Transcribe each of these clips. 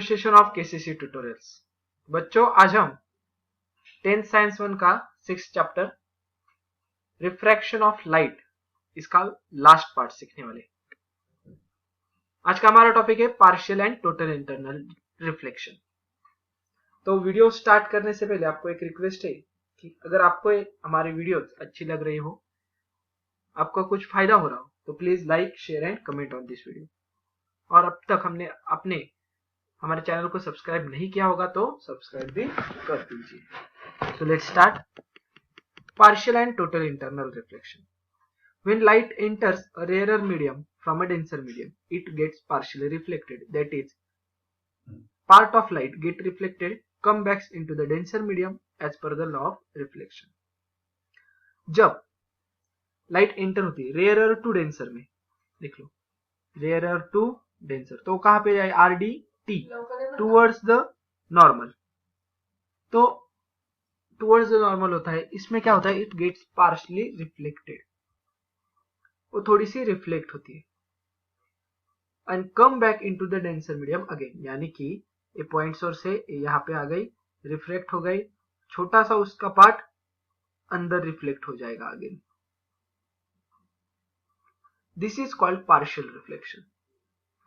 Pronunciation of KCC tutorials. बच्चों, आज हम 10th साइंस 1 का 6th chapter refraction of light इसका लास्ट पार्ट सीखने वाले। आज का हमारा टॉपिक है partial and total internal reflection. तो वीडियो स्टार्ट करने से पहले आपको एक रिक्वेस्ट है कि अगर आपको हमारी वीडियो अच्छी लग रही हो, आपको कुछ फायदा हो रहा हो, तो please like, share and comment on this video. और अब तक हमने हमारे चैनल को सब्सक्राइब नहीं किया होगा तो सब्सक्राइब भी कर दीजिए। So let's start. Partial and total internal reflection. When light enters a rarer medium from a denser medium, it gets partially reflected. That is, part of light get reflected, come back into the denser medium as per the law of reflection. जब light enter होती है rare to denser में, देख लो rare to denser, तो कहां पे जाए RDT towards the normal. तो टूवर्ड्स द नॉर्मल होता है, इसमें क्या होता है, इट गेट्स पार्शली रिफ्लेक्टेड, वो थोड़ी सी रिफ्लेक्ट होती है, and come back into the denser medium again, यानी कि ये पॉइंट सोर्स से यहाँ पे आ गई, रिफ्लेक्ट हो गई, छोटा सा उसका पार्ट अंदर रिफ्लेक्ट हो जाएगा again. This is called partial reflection,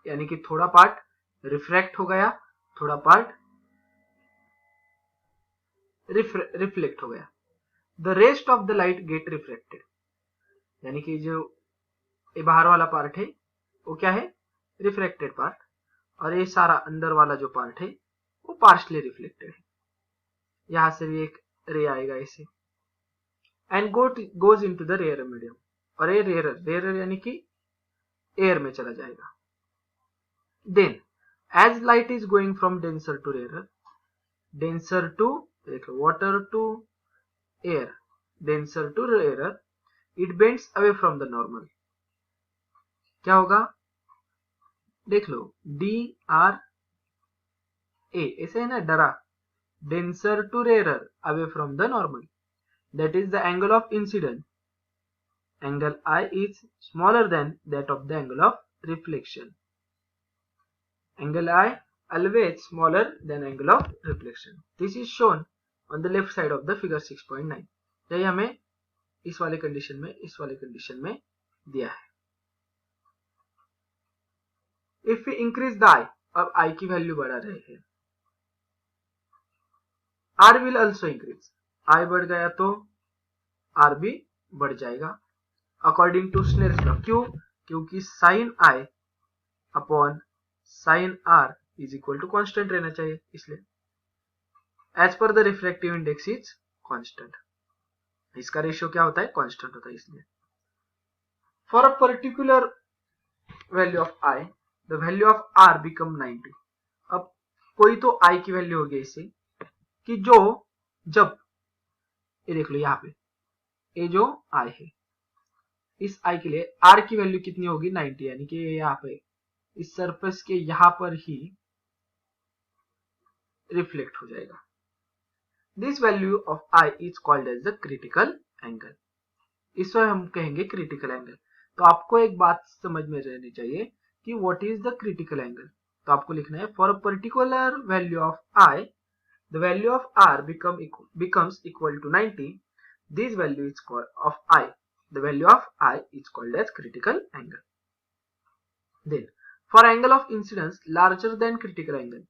यानी कि थोड़ा पार्ट रिफ्रैक्ट हो गया, थोड़ा पार्ट रिफ्लेक्ट हो गया। The rest of the light gate reflected, यानी कि जो ये बाहर वाला पार्ट है वो क्या है, रिफ्लेक्टेड पार्ट, और ये सारा अंदर वाला जो पार्ट है वो पार्शली रिफ्लेक्टेड है। यहां से भी एक रे आएगा ऐसे, and goes into the rarer medium, और ये रेयर यानी कि एयर में चला जाएगा। Then as light is going from denser to rarer, denser to देखो water to air, denser to rarer, it bends away from the normal. क्या होगा, देख लो DR A ऐसे है ना, डरा, denser to rarer away from the normal, that is the angle of incident, angle I is smaller than that of the angle of reflection. Angle I always smaller than angle of reflection. This is shown on the left side of the figure 6.9. यही हमें इस वाले condition में दिया है। If we increase the I, अब I की value बढ़ा रहे हैं, R will also increase, I बढ़ गया तो R भी बढ़ जाएगा अकॉर्डिंग टू स्नेल्स लॉ। क्यों, क्योंकि sine I upon sine R is equal to constant रहना चाहिए, इसलिए as per the refractive index is constant, इसका रेशियो क्या होता है, कॉन्स्टेंट होता है। इसलिए for a particular value of I, the value of R become 90। अब कोई तो I की वैल्यू होगी इसे कि जो जब ये देख लो यहाँ पे ये जो I है, इस I के लिए R की वैल्यू कितनी होगी, 90, यानी कि यहाँ पे इस सरफेस के यहां पर ही रिफ्लेक्ट हो जाएगा। This value of I is called as the critical angle, इसको हम कहेंगे क्रिटिकल एंगल। तो आपको एक बात समझ में रहनी चाहिए कि what is the critical angle. तो आपको लिखना है for a particular value of I, the value of R becomes equal to 90, this value is called of I, the value of I is called as critical angle. Then for angle of incidence larger than critical angle,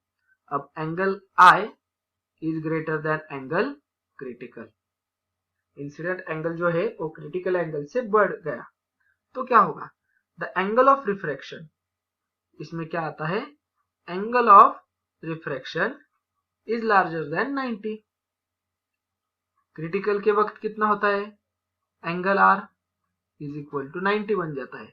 अब angle I is greater than angle critical, incident angle जो है वो critical angle से बढ़ गया तो क्या होगा, द एंगल ऑफ रिफ्रैक्शन, इसमें क्या आता है, angle of refraction is larger than 90। Critical के वक्त कितना होता है, एंगल R इज इक्वल टू 90 बन जाता है,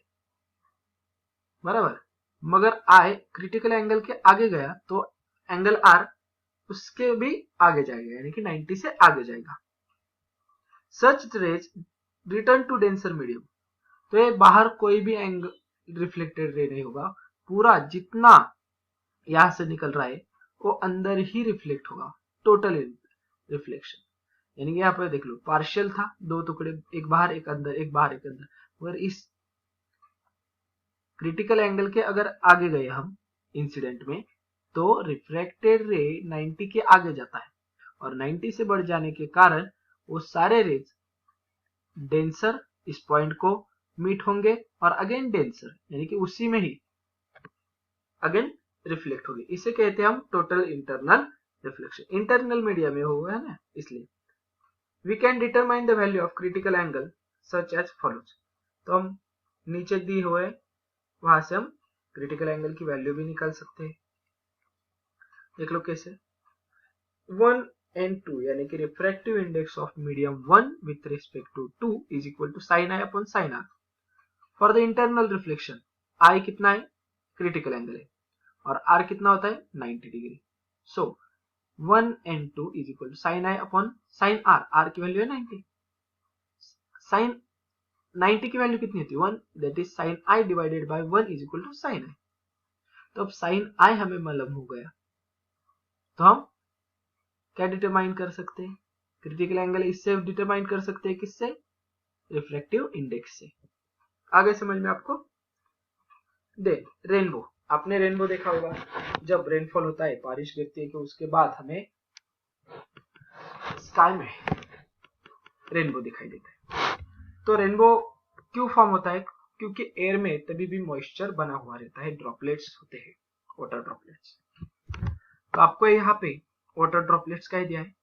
बराबर। मगर I क्रिटिकल एंगल के आगे गया तो एंगल R उसके भी आगे जाएगा, यानी कि 90 से आगे जाएगा। Such rays return to denser medium, तो ये बाहर कोई भी एंगल रिफ्लेक्टेड रे नहीं होगा, पूरा जितना यहां से निकल रहा है वो अंदर ही रिफ्लेक्ट होगा, टोटल रिफ्लेक्शन। यानी कि यहाँ पर देख लो पार्शियल था, दो टुकड़े, एक बाहर एक अंदर, एक बाहर एक अंदर, मगर इस क्रिटिकल एंगल के अगर आगे गए हम इंसिडेंट में तो रिफ्रैक्टेड रे 90 के आगे जाता है और 90 से बढ़ जाने के कारण वो सारे रेज डेंसर इस पॉइंट को मीट होंगे और अगेन डेंसर यानी कि उसी में ही अगेन रिफ्लेक्ट होगी। इसे कहते हैं हम total internal reflection. Internal media में हुआ है ना, इसलिए we can determine the value of critical angle such as follows. तो हम नीचे दी हुए वहां से हम क्रिटिकल एंगल की वैल्यू भी निकाल सकते हैं। देख लो कैसे। 1 and 2 यानी कि refractive index of medium 1 with respect to 2 is equal to sine I upon sine R. For the internal reflection I कितना है, क्रिटिकल एंगल है, और आर कितना होता है 90 degree. So 1 and 2 is equal to sine I upon sine R. R की वैल्यू है 90, साइन 90 की वैल्यू कितनी होती है 1, that is sine i divided by 1 is equal to sine i. तो अब साइन आई हमें मालूम हो गया, तो हम क्या डिटरमाइन कर सकते हैं, क्रिटिकल एंगल इससे डिटरमाइन कर सकते हैं, किससे, रिफ्रैक्टिव इंडेक्स से। आगे समझ में आपको। दे रेनबो, आपने रेनबो देखा होगा, जब रेनफॉल होता है, बारिश गिरती है, कि उसके बाद हमें स्काई में रेनबो दिखाई देता है। तो रेनबो क्यों फॉर्म होता है, क्योंकि एयर में तभी भी मॉइस्चर बना हुआ रहता है, ड्रॉपलेट्स होते हैं, वाटर ड्रॉपलेट्स। तो आपको यहाँ पे वाटर ड्रॉपलेट्स का ही दिया है,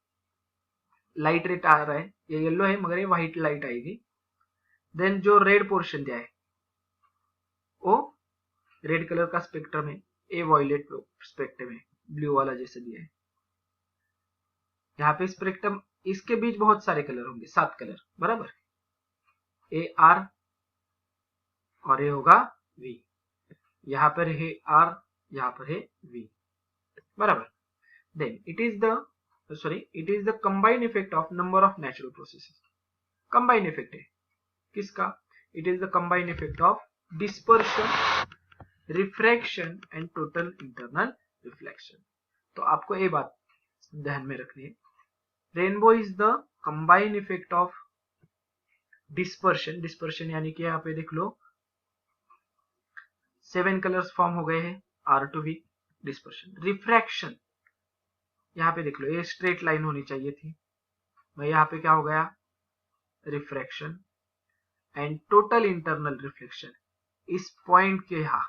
लाइट रेट आ रहा है, ये येलो है मगर ये व्हाइट लाइट आएगी। देन जो रेड पोर्शन दिया है वो रेड कलर का स्पेक्ट्रम है, ए वॉयलेट स्पेक्ट्रम है, ब्लू वाला जैसे दिया है। यहाँ पे स्पेक्ट्रम, इसके बीच बहुत सारे कलर होंगे, 7 कलर बराबर, ए आर और ये होगा वी, यहाँ पर है आर, यहाँ पर है वी बराबर। Then it is the combined effect of number of natural processes. Combined effect है किसका, it is the combined effect of dispersion, refraction and total internal reflection. तो आपको ये बात ध्यान में रखनी है, rainbow is the combined effect of dispersion, dispersion यानी कि यहाँ पे देख लो 7 कलर्स फॉर्म हो गए हैं, R to V dispersion. Refraction, यहाँ पे देख लो ये स्ट्रेट लाइन होनी चाहिए थी, मैं यहाँ पे क्या हो गया refraction. And total internal reflection, इस पॉइंट के यहाँ,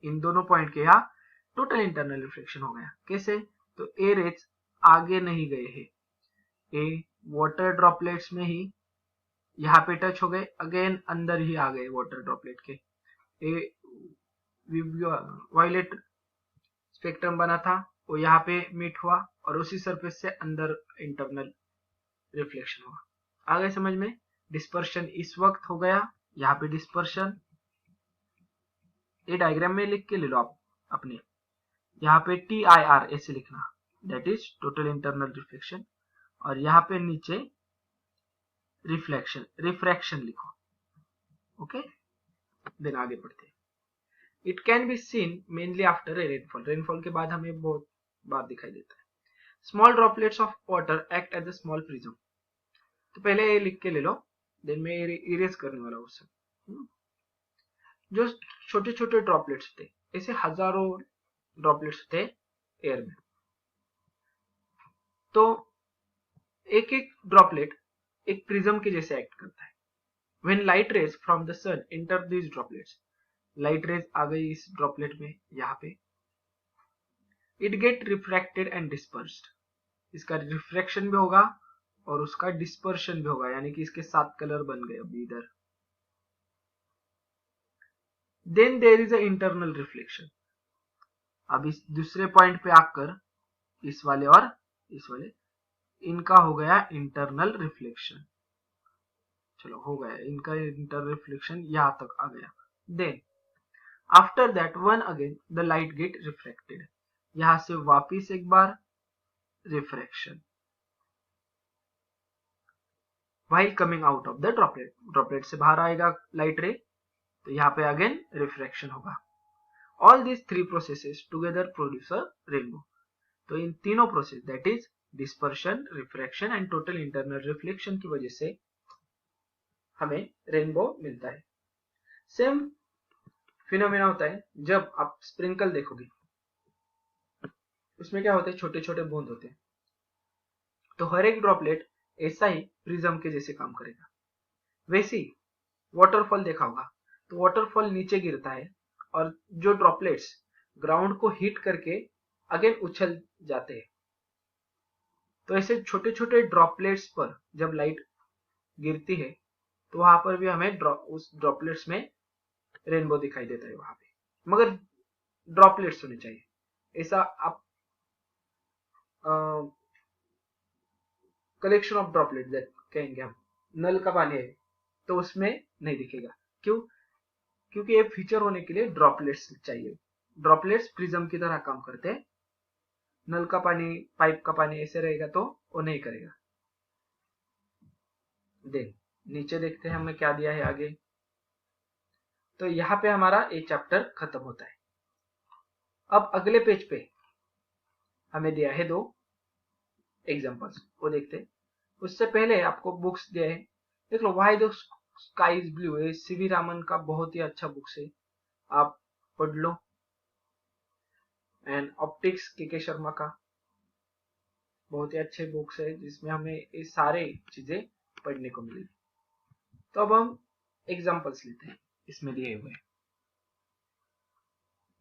इन दोनों पॉइंट के यहाँ टोटल इंटरनल रिफ्लेक्शन हो गया। कैसे, तो ए रेज आगे नहीं गए हैं, ए वाटर ड्रॉपलेट्स में ही यहाँ पे टच हो गए, अगेन अंदर ही आ गए वाटर ड्रॉपलेट के। ए वायलेट स्पेक्ट्रम बना था, वो यहाँ पे मीट हुआ और उसी सरफेस से अंदर इंटरनल रिफ्लेक्शन हुआ। आ गए समझ में। डिस्पर्शन इस वक्त हो गया, यहाँ पे डिस्पर्शन, ये डायग्राम में लिख के ले लो आप अपने, यहाँ पे TIR ऐसे लिखना, that is total internal reflection, और यहाँ पे नीचे रिफ्रैक्शन लिखो। ओके, देन आगे बढ़ते। It can be seen mainly after a rainfall, rainfall के बाद हमें बहुत बार दिखाई देता है। Small droplets of water act as a small prism. तो पहले ये लिख के ले लो, देन मैं इरेज करने वाला हूँ उससे। जो छोटे छोटे ड्रॉपलेट्स थे, ऐसे हजारों ड्रॉपलेट्स थे एयर में, तो एक एक ड्रॉपलेट एक प्रिज्म के जैसे एक्ट करता है। When light rays from the sun enter these droplets, light rays आ गई इस ड्रॉपलेट में, यहाँ पे it gets refracted and dispersed, इसका रिफ्रैक्शन भी होगा और उसका डिस्पर्शन भी होगा, यानी कि इसके 7 कलर बन गए अभी इधर। Then there is a internal reflection. अब इस दूसरे पॉइंट पे आकर इस वाले और इस वाले, इनका हो गया इंटरनल रिफ्लेक्शन। चलो हो गया इनका इंटरनल रिफ्लेक्शन, यहां तक आ गया। Then after that one again the light gets refracted, यहां से वापिस एक बार refraction, while coming out of the droplet, droplet से बाहर आएगा लाइट रे, तो यहाँ पे अगेन रिफ्रैक्शन होगा। All this 3 processes together produce a rainbow. तो इन तीनों process, that is dispersion, refraction and total internal reflection की वजह से हमें रेनबो मिलता है। सेम फिनोमेना होता है जब आप स्प्रिंकल देखोगे, उसमें क्या होते हैं, छोटे छोटे बूंद होते हैं। तो हर एक ड्रॉपलेट ऐसा ही प्रिज्म के जैसे काम करेगा। वैसे ही वाटरफॉल देखा होगा, तो वाटरफॉल नीचे गिरता है और जो ड्रॉपलेट्स ग्राउंड को हिट करके अगेन उछल जाते हैं। तो ऐसे छोटे छोटे ड्रॉपलेट्स पर जब लाइट गिरती है तो वहां पर भी हमें उस ड्रॉपलेट्स में रेनबो दिखाई देता है वहां पे, मगर ड्रॉपलेट्स होने चाहिए। ऐसा आप कलेक्शन ऑफ ड्रॉपलेट कहेंगे हम, नल का पानी है तो उसमें नहीं दिखेगा। क्यों? क्योंकि ये फीचर होने के लिए ड्रॉपलेट्स चाहिए। ड्रॉपलेट्स प्रिज्म की तरह काम करते हैं। नल का पानी, पाइप का पानी ऐसे रहेगा तो वो नहीं करेगा। देन नीचे देखते हैं हमें क्या दिया है आगे। तो यहाँ पे हमारा ये चैप्टर खत्म होता है। अब अगले पेज पे हमें दिया है 2 एग्जांपल्स, वो देखते हैं। उससे पहले आपको बुक्स दिया है, देख लो। Why the sky is blue, ये सीवी रामन का बहुत ही अच्छा बुक्स है, आप पढ़ लो। एंड ऑप्टिक्स के शर्मा का बहुत ही अच्छे बुक्स है जिसमें हमें ये सारे चीजें पढ़ने को मिलेगी। तो अब हम एग्जांपल्स लेते हैं इसमें दिए हुए।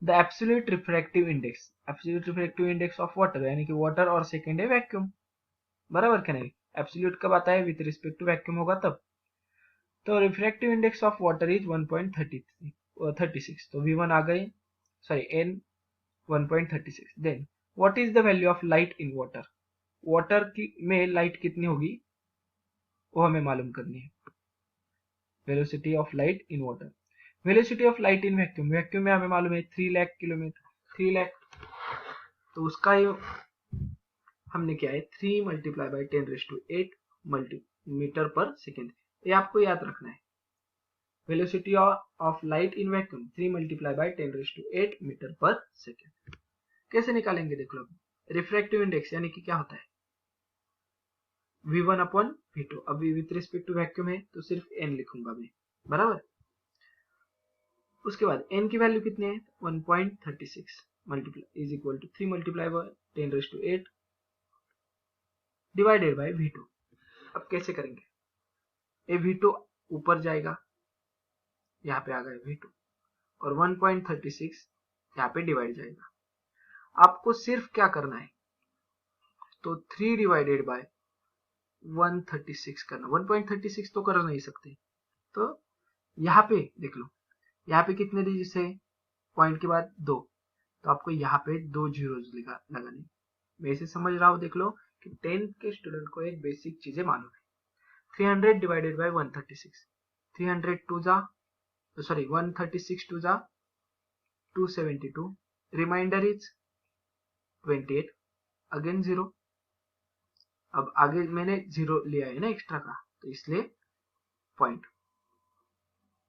The absolute refractive index, absolute refractive index of water, यानी कि वाटर और सेकेंड है वैक्यूम, बराबर क्या नहीं? एब्सोल्यूट कब आता है? विथ रिस्पेक्ट टू वैक्यूम होगा तब। तो refractive index of water is 1.36, तो V1 आ गए, sorry N 1.36। Then what is the value of light in water, water की में लाइट कितनी होगी वो हमें मालूम करनी है। Velocity of light in water, velocity of light in vacuum, vacuum में हमें मालूम है 3 लाख किलोमीटर, 3 लाख, तो उसका ही हमने क्या है 3 multiply by 10⁸ metre per second. ये आपको याद रखना है। Velocity of light in vacuum 3 multiply by 10⁸ metre per second. कैसे निकालेंगे देख लो। रिफ्रैक्टिव इंडेक्स यानी कि क्या होता है V1 अपॉन V2। अभी विथ रिस्पेक्ट टू वैक्यूम है तो सिर्फ n लिखूंगा मैं, बराबर। उसके बाद n की वैल्यू कितनी है 1.36 multiply is equal to 3 multiply by 10⁸ divided by V2। अब कैसे करेंगे, ये V2 ऊपर जाएगा, यहाँ पे आ गया V2, और 1.36 यहाँ पे डिवाइड जाएगा। आपको सिर्फ क्या करना है, तो 3 डिवाइडेड बाय 136 करना। 1.36 तो कर नहीं सकते, तो यहाँ पे देख लो, यहाँ पे कितने डिजिट्स है, पॉइंट के बाद 2, तो आपको यहाँ पे 2 जीरोज लगाने। मैं इसे समझ रहा हूँ, देख लो कि 10th के स्टूडेंट को एक बेसिक चीजें मालूम है। 300 डिवाइडेड बाय 136, 300 टू जा, सॉरी 136 टू जा 272, रिमाइंडर इज 28, अगेन 0। अब आगे मैंने 0 लिया है ना एक्स्ट्रा का, तो इसलिए पॉइंट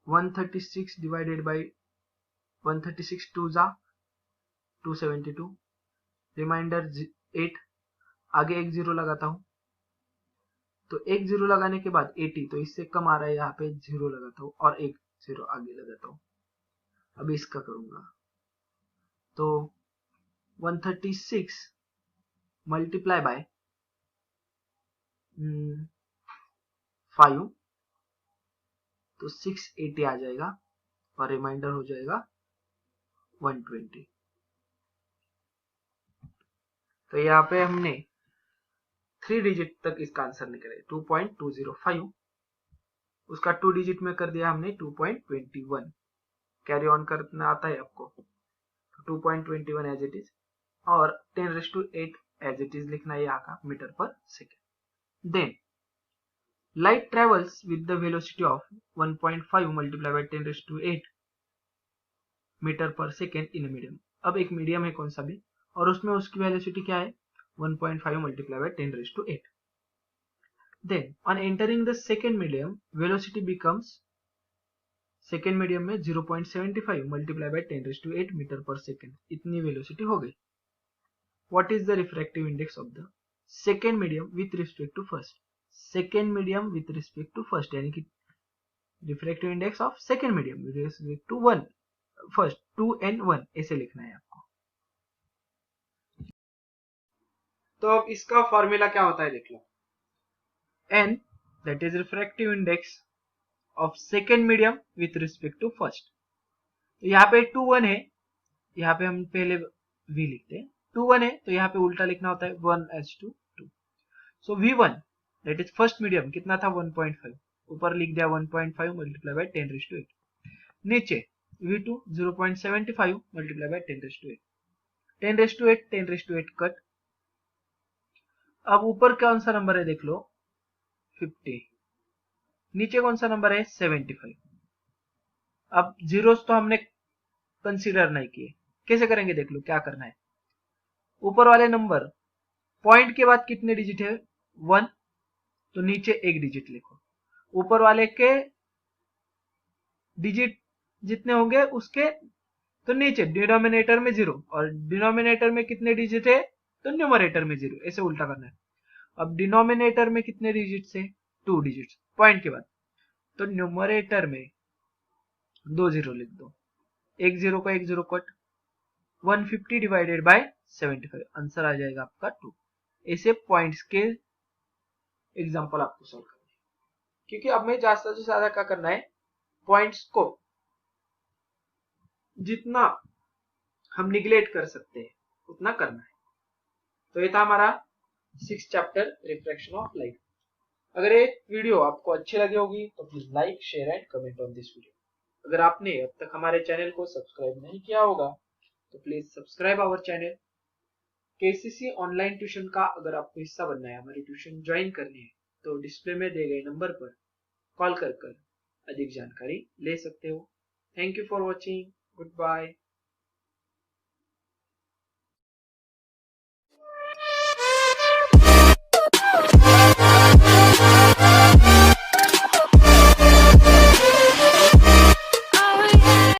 136 डिवाइडेड बाई 136 टू जा 272, रिमाइंडर 8, आगे एक 0 लगाता हूं, तो एक 0 लगाने के बाद 80, तो इससे कम आ रहा है, यहाँ पे 0 लगाता हूं और एक 0 आगे लगाता हूं। अब इसका करूंगा तो 136 मल्टीप्लाई बाय 5, तो 680 आ जाएगा और रिमाइंडर हो जाएगा 120। तो यहाँ पे हमने 3 डिजिट तक इसका आंसर निकले 2.205, उसका 2 डिजिट में कर दिया हमने 2.21। कैरी ऑन करना आता है आपको, 2.21 एज इट इज, और 10⁸ एज इट इज लिखना है यहाँ का metre per second. Then light travels with the velocity of 1.5 multiplied by 10⁸ metre per second in medium. अब एक मीडियम है कौन सा भी, और उसमें उसकी वेलोसिटी क्या है 1.5 multiplied by 10⁸। Then on entering the second medium, velocity becomes, second medium में 0.75 multiplied by 10⁸ metre per second, इतनी वेलोसिटी हो गई। What is the refractive index of the second medium with respect to first? Second medium with respect to first, यानी कि refractive index of second medium with respect to first 2 and 1 ऐसे लिखना है आपको। तो अब इसका फॉर्मूला क्या होता है देख लो, n that is refractive index of second medium with respect to first. तो यहाँ पे 2 1 है, यहाँ पे हम पहले v लिखते हैं, 2 1 है तो यहाँ पे उल्टा लिखना होता है 1:2 2। सो v1 that is first medium कितना था 1.5, ऊपर लिख दिया 1.5 मल्टीप्लाई बाय 10⁻8, नीचे v2 0.75 मल्टीप्लाई बाय 10⁻8, 10⁻8 10⁻8 कट। अब ऊपर कौन सा नंबर है देख लो 50, नीचे कौन सा नंबर है 75। अब जीरोस तो हमने कंसीडर नहीं किए, कैसे करेंगे देख लो क्या करना है। ऊपर वाले नंबर पॉइंट के बाद कितने डिजिट है 1, तो नीचे एक डिजिट लिखो, ऊपर वाले के डिजिट जितने होंगे उसके तो नीचे डिनोमिनेटर में 0 और डिनोमिनेटर में कितने डिजिट है तो न्यूमरेटर में 0, ऐसे उल्टा करना है। अब डिनोमिनेटर में कितने डिजिट है 2 डिजिट पॉइंट के बाद, तो न्यूमरेटर में 2 0 लिख दो, एक 0 का एक 0 कट, 150 डिवाइडेड बाय 75, आंसर आ जाएगा आपका 2। ऐसे पॉइंट्स के एग्जांपल आपको सॉल्व करना है, क्योंकि अब में ज्यादा से ज्यादा क्या करना है, पॉइंट्स को जितना हम निगलेक्ट कर सकते हैं उतना करना है। तो ये था हमारा 6th chapter refraction of light. अगर ये वीडियो आपको अच्छी लगी होगी तो please like share and comment on this video. अगर आपने अब तक हमारे चैनल को सब्सक्राइब नहीं किया होगा तो please subscribe our channel. KCC online tuition का अगर आपको हिस्सा बनना है, हमारी ट्यूशन ज्वाइन करनी है, तो डिस्प्ले में दिए गए नंबर पर कॉल कर अधिक जानकारी ले सकते हो। Thank you for watching, good bye.